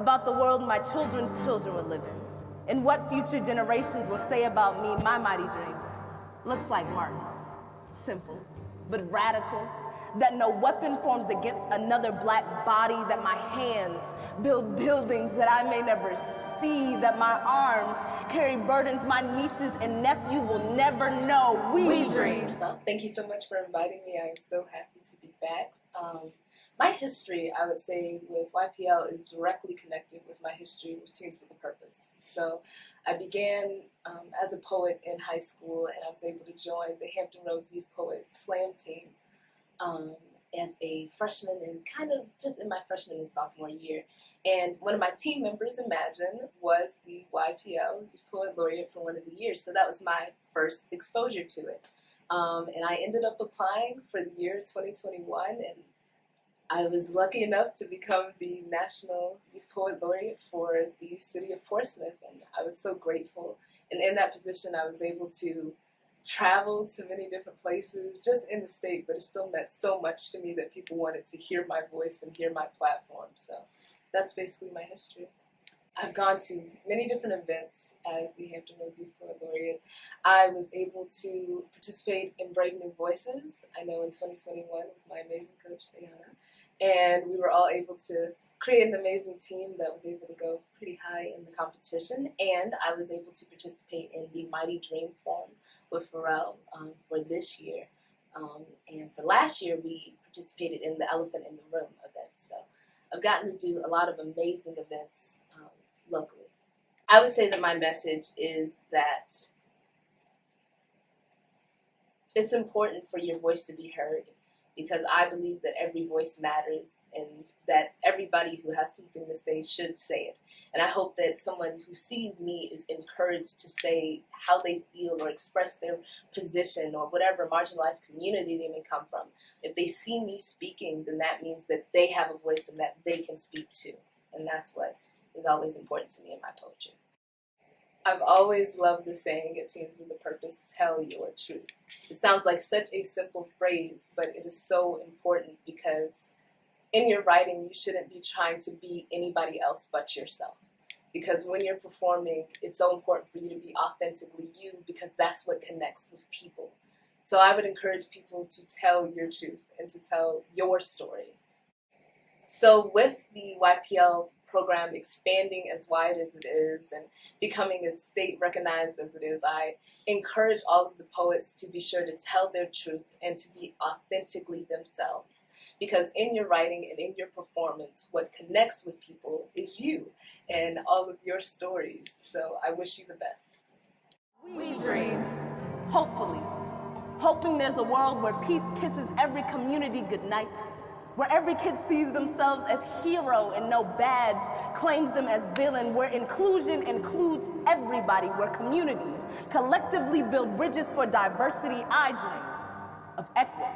about the world my children's children will live in, and what future generations will say about me. My mighty dream looks like Martin's. Simple, but radical, that no weapon forms against another black body, that my hands build buildings that I may never see, that my arms carry burdens my nieces and nephew will never know. We dream. So, thank you so much for inviting me. I'm so happy to be back. My history, I would say, with YPL is directly connected with my history with Teens with a Purpose. So I began as a poet in high school, and I was able to join the Hampton Youth Poet Slam team as a freshman, and kind of just in my freshman and sophomore year. And one of my team members, Imagine, was the YPL Youth Poet Laureate for one of the years. So that was my first exposure to it. And I ended up applying for the year 2021, and I was lucky enough to become the National Youth Poet Laureate for the city of Portsmouth, and I was so grateful. And in that position, I was able to travel to many different places just in the state, but it still meant so much to me that people wanted to hear my voice and hear my platform. So that's basically my history. I've gone to many different events as the Hampton Youth Poet Laureate. I was able to participate in Brave New Voices. I know in 2021 with my amazing coach, Diana. And we were all able to create an amazing team that was able to go pretty high in the competition. And I was able to participate in the Mighty Dream Forum with Pharrell for this year. And for last year, we participated in the Elephant in the Room event. So I've gotten to do a lot of amazing events locally. I would say that my message is that it's important for your voice to be heard, because I believe that every voice matters and that everybody who has something to say should say it. And I hope that someone who sees me is encouraged to say how they feel or express their position or whatever marginalized community they may come from. If they see me speaking, then that means that they have a voice and that they can speak too. And that's what is always important to me in my poetry. I've always loved the saying at Teens with a Purpose, tell your truth. It sounds like such a simple phrase, but it is so important, because in your writing, you shouldn't be trying to be anybody else but yourself. Because when you're performing, it's so important for you to be authentically you, because that's what connects with people. So I would encourage people to tell your truth and to tell your story. So with the YPL program expanding as wide as it is and becoming as state recognized as it is, I encourage all of the poets to be sure to tell their truth and to be authentically themselves. Because in your writing and in your performance, what connects with people is you and all of your stories. So I wish you the best. We dream, hopefully, hoping there's a world where peace kisses every community goodnight, where every kid sees themselves as hero and no badge claims them as villain, where inclusion includes everybody, where communities collectively build bridges for diversity. I dream of equity,